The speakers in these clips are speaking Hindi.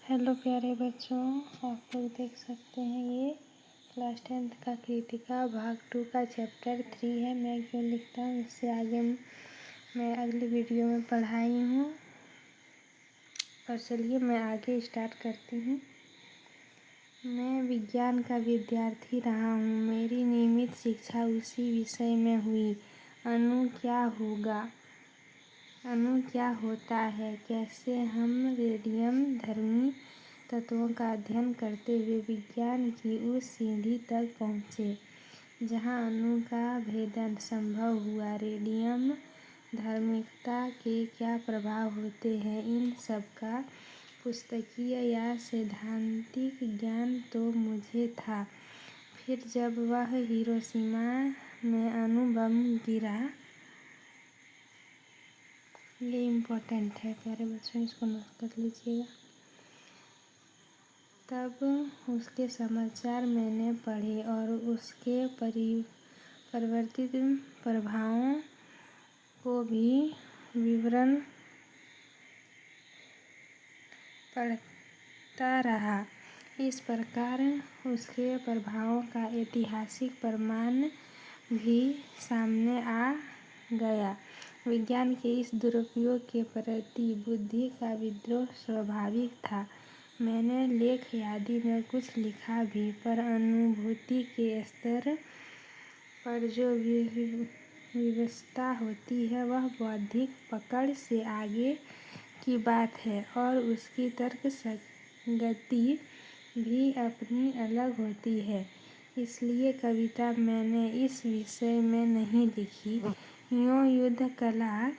हेलो प्यारे बच्चों, आप लोग देख सकते हैं ये क्लास 10th का कृतिका भाग 2 का चैप्टर 3 है। मैं क्यों लिखता हूँ, इससे आगे मैं अगली वीडियो में पढ़ाई हूँ। और चलिए मैं आगे स्टार्ट करती हूँ। मैं विज्ञान का विद्यार्थी रहा हूँ। मेरी नियमित शिक्षा उसी विषय में हुई। अणु क्या होगा, अणु क्या होता है, कैसे हम रेडियम धर्मी तत्वों का अध्ययन करते हुए विज्ञान की उस सीढ़ी तक पहुँचे जहाँ अणु का भेदन संभव हुआ। रेडियम धार्मिकता के क्या प्रभाव होते हैं, इन सब का पुस्तकीय या सैद्धांतिक ज्ञान तो मुझे था। फिर जब वह हिरोशिमा में अणु बम गिरा, ये इम्पोर्टेंट है प्यारे बच्चों, इसको नोट कर लीजिएगा। तब उसके समाचार मैंने पढ़े और उसके परिवर्तित प्रभावों को भी विवरण पढ़ता रहा। इस प्रकार उसके प्रभावों का ऐतिहासिक प्रमाण भी सामने आ गया। विज्ञान के इस दुरुपयोग के प्रति बुद्धि का विद्रोह स्वाभाविक था। मैंने लेख आदि में कुछ लिखा भी, पर अनुभूति के स्तर पर जो व्यवस्था होती है वह बौद्धिक पकड़ से आगे की बात है और उसकी तर्क संगति भी अपनी अलग होती है। इसलिए कविता मैंने इस विषय में नहीं लिखी। यूँ युद्ध कला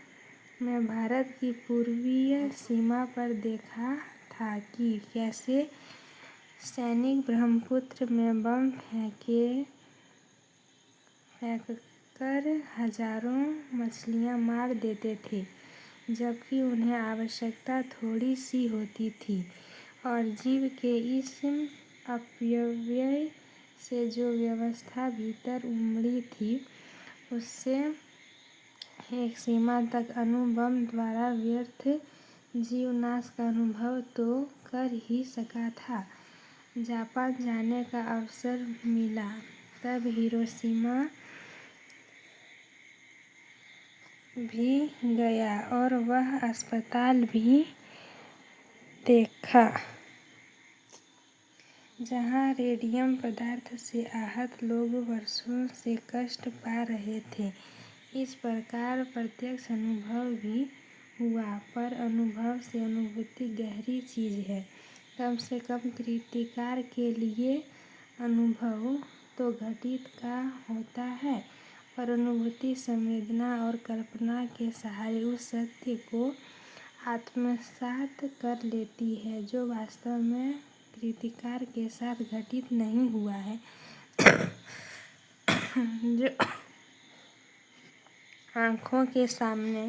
में भारत की पूर्वीय सीमा पर देखा था कि कैसे सैनिक ब्रह्मपुत्र में बम फेंककर हजारों मछलियां मार देते थे, जबकि उन्हें आवश्यकता थोड़ी सी होती थी। और जीव के इस अपव्यय से जो व्यवस्था भीतर उमड़ी थी, उससे एक सीमा तक अणु बम द्वारा व्यर्थ जीवनाश का अनुभव तो कर ही सका था। जापान जाने का अवसर मिला, तब हिरोशिमा भी गया और वह अस्पताल भी देखा जहाँ रेडियम पदार्थ से आहत लोग वर्षों से कष्ट पा रहे थे। इस प्रकार प्रत्यक्ष अनुभव भी हुआ, पर अनुभव से अनुभूति गहरी चीज है। कम से कम कृतिकार के लिए अनुभव तो घटित का होता है, पर अनुभूति संवेदना और कल्पना के सहारे उस सत्य को आत्मसात कर लेती है जो वास्तव में कृतिकार के साथ घटित नहीं हुआ है। जो आँखों के सामने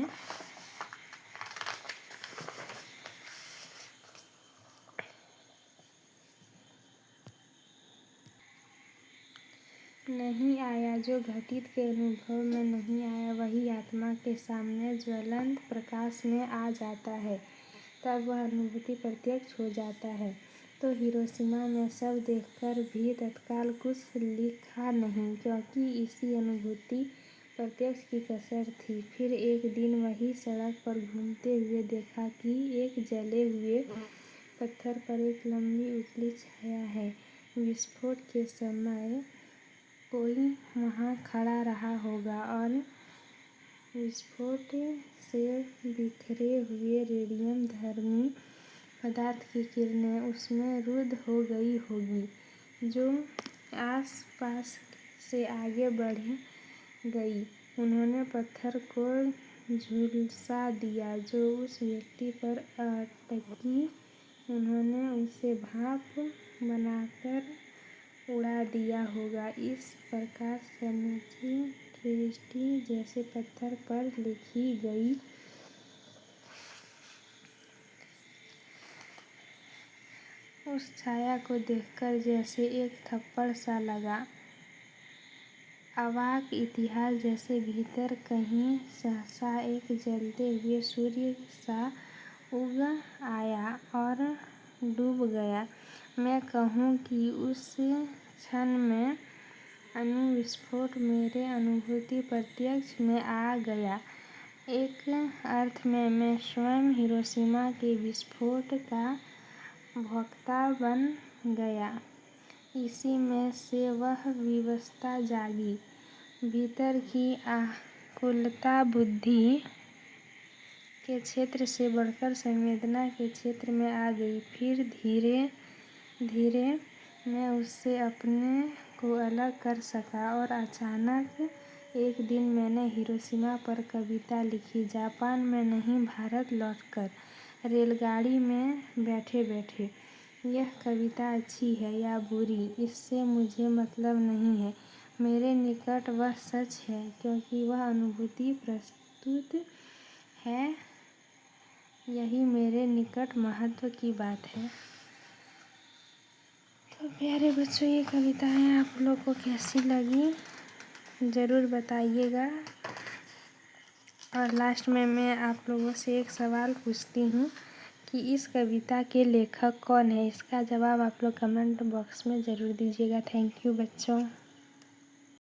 नहीं आया, जो घटित के अनुभव में नहीं आया, वही आत्मा के सामने ज्वलंत प्रकाश में आ जाता है। तब वह अनुभूति प्रत्यक्ष हो जाता है। तो हिरोशिमा में सब देखकर भी तत्काल कुछ लिखा नहीं, क्योंकि इसी अनुभूति प्रत्यक्ष की कसर थी। फिर एक दिन वही सड़क पर घूमते हुए देखा कि एक जले हुए पत्थर पर एक लंबी उजली छाया है। विस्फोट के समय कोई वहाँ खड़ा रहा होगा और विस्फोट से बिखरे हुए रेडियम धर्मी पदार्थ की किरणें उसमें रुद्ध हो गई होगी, जो आस पास से आगे बढ़ गई। उन्होंने पत्थर को झुलसा दिया जो उस व्यक्ति पर अटकी। उन्होंने उसे भाप बनाकर उड़ा दिया होगा। इस प्रकार समूची सृष्टि जैसे पत्थर पर लिखी गई। उस छाया को देखकर जैसे एक थप्पड़ सा लगा। अवाक इतिहास जैसे भीतर कहीं सहसा एक जलते हुए सूर्य सा उग आया और डूब गया। मैं कहूँ कि उस क्षण में अणु विस्फोट मेरे अनुभूति प्रत्यक्ष में आ गया। एक अर्थ में मैं स्वयं हिरोशिमा के विस्फोट का भोक्ता बन गया। इसी में से वह विवशता जागी, भीतर की आकुलता बुद्धि के क्षेत्र से बढ़कर संवेदना के क्षेत्र में आ गई। फिर धीरे धीरे मैं उससे अपने को अलग कर सका और अचानक एक दिन मैंने हिरोशिमा पर कविता लिखी। जापान में नहीं, भारत लौटकर रेलगाड़ी में बैठे बैठे। यह कविता अच्छी है या बुरी, इससे मुझे मतलब नहीं है। मेरे निकट वह सच है, क्योंकि वह अनुभूति प्रस्तुत है। यही मेरे निकट महत्व की बात है। तो प्यारे बच्चों, ये कविताएं आप लोग को कैसी लगी ज़रूर बताइएगा। और लास्ट में मैं आप लोगों से एक सवाल पूछती हूँ कि इस कविता के लेखक कौन है। इसका जवाब आप लोग कमेंट बॉक्स में ज़रूर दीजिएगा। थैंक यू बच्चों।